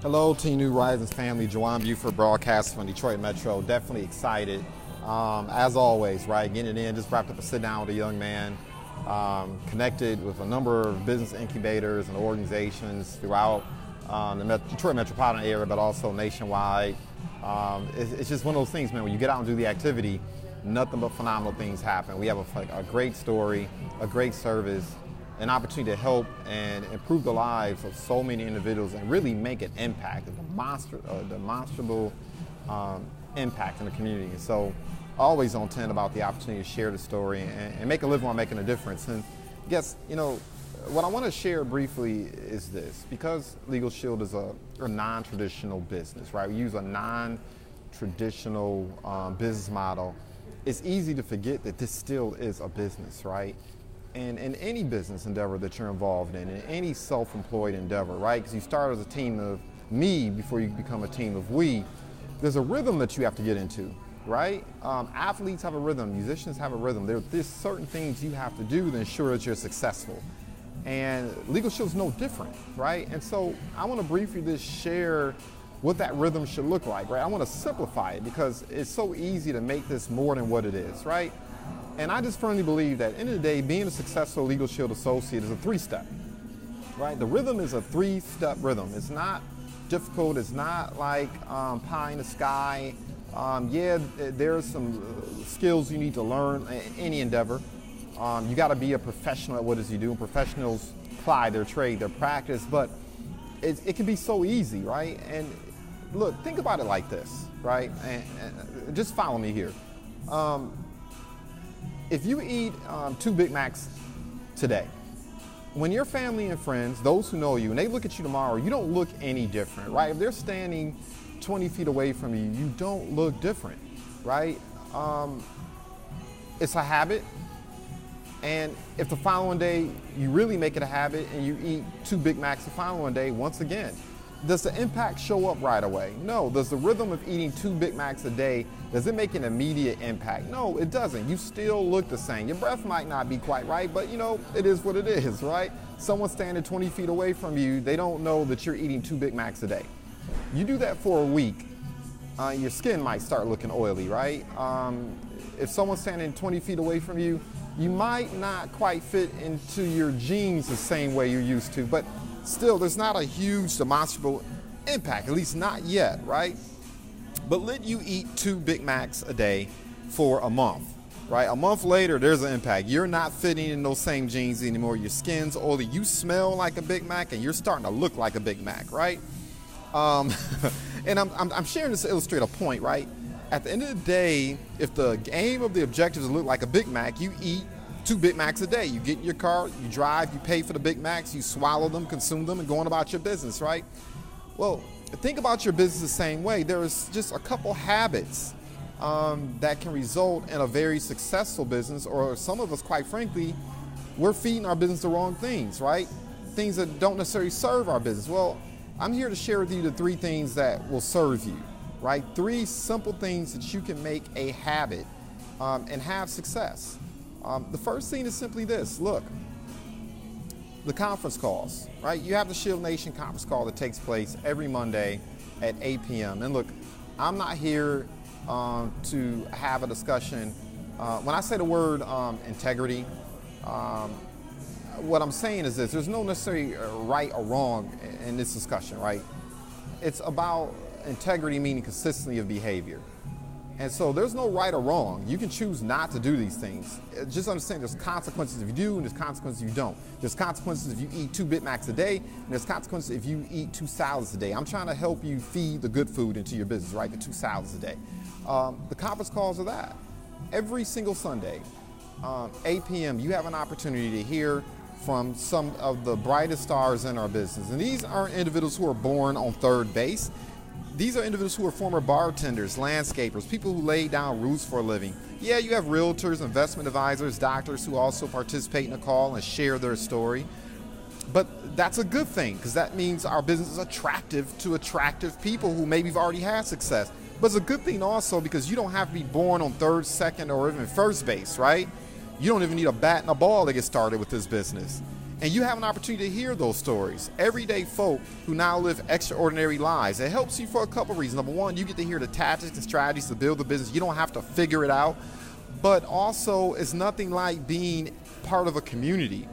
Hello, Team New Rising's family. JuJuan Buford, broadcast from Detroit Metro. Definitely excited, as always, right? Getting it in, just wrapped up a sit down with a young man, connected with a number of business incubators and organizations throughout the Detroit metropolitan area, but also nationwide. It's just one of those things, man, when you get out and do the activity, nothing but phenomenal things happen. We have a great story, a great service, an opportunity to help and improve the lives of so many individuals and really make an impact, a demonstrable impact in the community. And so always on 10 about the opportunity to share the story and make a living while making a difference. And I guess, what I want to share briefly is this, because LegalShield is a non-traditional business, right? We use a non-traditional business model. It's easy to forget that this still is a business, right? And in any business endeavor that you're involved in any self-employed endeavor, right? Because you start as a team of me before you become a team of we. There's a rhythm that you have to get into, right? Athletes have a rhythm, musicians have a rhythm. There's certain things you have to do to ensure that you're successful. And LegalShield is no different, right? And so I want to briefly just share what that rhythm should look like, right? I want to simplify it because it's so easy to make this more than what it is, right? And I just firmly believe that at the end of the day, being a successful LegalShield associate is a three-step, right? The rhythm is a three-step rhythm. It's not difficult. It's not like pie in the sky. There's some skills you need to learn in any endeavor. You got to be a professional at what it is you do. And professionals apply their trade, their practice, but it can be so easy, right? And look, think about it like this, right? And just follow me here. If you eat 2 Big Macs today, when your family and friends, those who know you, and they look at you tomorrow, you don't look any different, right? If they're standing 20 feet away from you, you don't look different, right? It's a habit. And if the following day you really make it a habit and you eat 2 Big Macs the following day, once again, does the impact show up right away? No. Does the rhythm of eating 2 Big Macs a day, does it make an immediate impact? No, it doesn't. You still look the same. Your breath might not be quite right, but it is what it is, right? Someone standing 20 feet away from you, they don't know that you're eating 2 Big Macs a day. You do that for a week, your skin might start looking oily, right? If someone's standing 20 feet away from you, you might not quite fit into your jeans the same way you're used to, but still, there's not a huge demonstrable impact, at least not yet, right? But let you eat 2 Big Macs a day for a month, right? A month later, there's an impact. You're not fitting in those same jeans anymore. Your skin's oily. You smell like a Big Mac, and you're starting to look like a Big Mac, right? And I'm sharing this to illustrate a point, right? At the end of the day, if the aim of the objective is to look like a Big Mac, you eat 2 Big Macs a day. You get in your car, you drive, you pay for the Big Macs, you swallow them, consume them, and go on about your business, right? Well, think about your business the same way. There's just a couple habits that can result in a very successful business, or some of us, quite frankly, we're feeding our business the wrong things, right? Things that don't necessarily serve our business. Well, I'm here to share with you the 3 things that will serve you, right? 3 simple things that you can make a habit and have success. The first thing is simply this. Look, the conference calls, right? You have the Shield Nation conference call that takes place every Monday at 8 p.m. And look, I'm not here to have a discussion. When I say the word integrity, what I'm saying is this. There's no necessarily right or wrong in this discussion, right? It's about integrity, meaning consistency of behavior. And so there's no right or wrong. You can choose not to do these things. Just understand there's consequences if you do and there's consequences if you don't. There's consequences if you eat 2 Big Macs a day, and there's consequences if you eat 2 salads a day. I'm trying to help you feed the good food into your business, right? The 2 salads a day. The conference calls are that. Every single Sunday, 8 p.m., you have an opportunity to hear from some of the brightest stars in our business. And these aren't individuals who are born on third base. These are individuals who are former bartenders, landscapers, people who lay down roots for a living. Yeah, you have realtors, investment advisors, doctors who also participate in the call and share their story. But that's a good thing, because that means our business is attractive to attractive people who maybe have already had success. But it's a good thing also because you don't have to be born on third, second, or even first base, right? You don't even need a bat and a ball to get started with this business. And you have an opportunity to hear those stories. Everyday folk who now live extraordinary lives. It helps you for a couple reasons. Number one, you get to hear the tactics and strategies to build the business. You don't have to figure it out. But also, it's nothing like being part of a community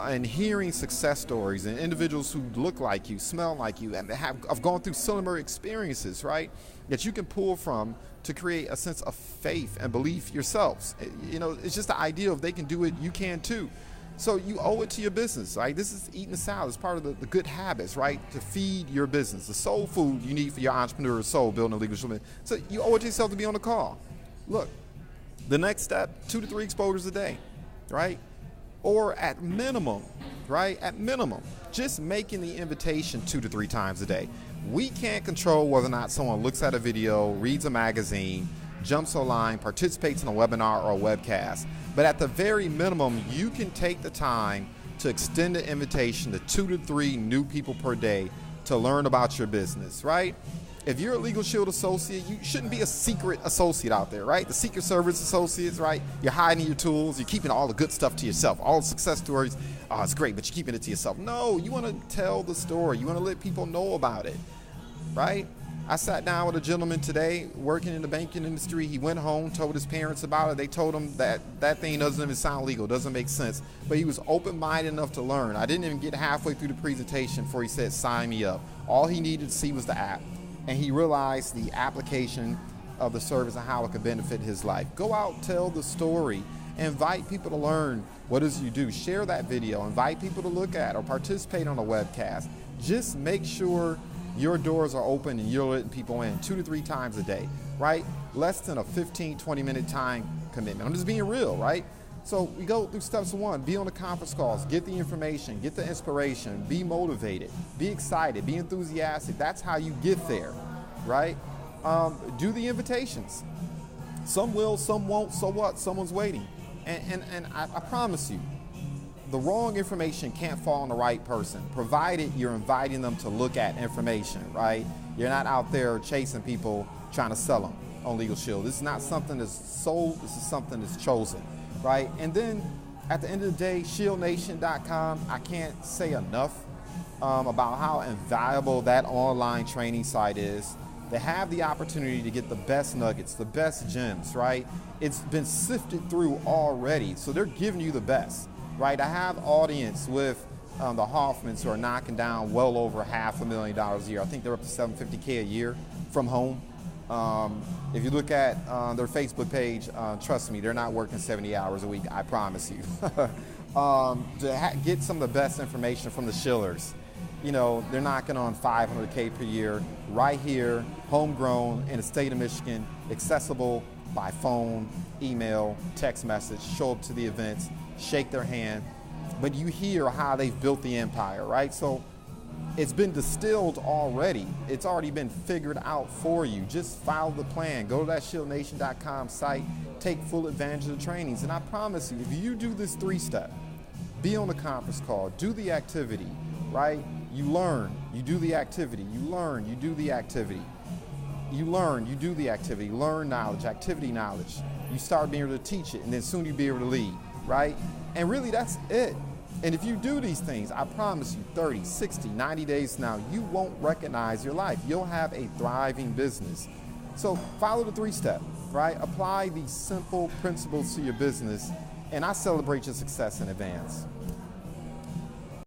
and hearing success stories and individuals who look like you, smell like you, and have gone through similar experiences, right? That you can pull from to create a sense of faith and belief yourselves. You know, it's just the idea of they can do it, you can too. So you owe it to your business, right? This is eating the salad. It's part of the good habits, right? To feed your business, the soul food you need for your entrepreneurial soul, building a LegalShield. So you owe it to yourself to be on the call. Look, the next step, 2 to 3 exposures a day, right? Or at minimum, right? At minimum, just making the invitation 2 to 3 times a day. We can't control whether or not someone looks at a video, reads a magazine, jumps online, participates in a webinar or a webcast. But at the very minimum, you can take the time to extend the invitation to 2 to 3 new people per day to learn about your business, right? If you're a LegalShield associate, you shouldn't be a secret associate out there, right? The Secret Service associates, right? You're hiding your tools, you're keeping all the good stuff to yourself, all the success stories. Oh, it's great, but you're keeping it to yourself. No, you want to tell the story. You want to let people know about it, right? I sat down with a gentleman today working in the banking industry. He went home, told his parents about it. They told him that thing doesn't even sound legal, doesn't make sense. But he was open-minded enough to learn. I didn't even get halfway through the presentation before he said, sign me up. All he needed to see was the app. And he realized the application of the service and how it could benefit his life. Go out, tell the story, invite people to learn what it is you do. Share that video, invite people to look at or participate on a webcast. Just make sure your doors are open and you're letting people in 2 to 3 times a day, right? Less than a 15, 20-minute time commitment. I'm just being real, right? So we go through steps 1, be on the conference calls, get the information, get the inspiration, be motivated, be excited, be enthusiastic. That's how you get there, right? Do the invitations. Some will, some won't, so what? Someone's waiting. And I promise you, the wrong information can't fall on the right person, provided you're inviting them to look at information, right? You're not out there chasing people trying to sell them on LegalShield. This is not something that's sold, this is something that's chosen, right? And then at the end of the day, shieldnation.com, I can't say enough about how invaluable that online training site is. They have the opportunity to get the best nuggets, the best gems, right? It's been sifted through already, so they're giving you the best. Right, I have audience with the Hoffmans who are knocking down well over $500,000 a year. I think they're up to $750K a year from home. If you look at their Facebook page, trust me, they're not working 70 hours a week, I promise you. To get some of the best information from the Shillers, you know, they're knocking on $500K per year right here, homegrown in the state of Michigan, accessible by phone, email, text message, show up to the events, shake their hand, but you hear how they've built the empire, right? So it's been distilled already. It's already been figured out for you. Just follow the plan. Go to that shieldnation.com site, take full advantage of the trainings. And I promise you, if you do this 3-step, be on the conference call, do the activity, right? You learn, you do the activity, you learn, you do the activity. You learn, you do the activity, learn knowledge, activity knowledge. You start being able to teach it, and then soon you'll be able to lead, right? And really, that's it. And if you do these things, I promise you, 30, 60, 90 days from now, you won't recognize your life. You'll have a thriving business. So follow the 3-step, right? Apply these simple principles to your business, and I celebrate your success in advance.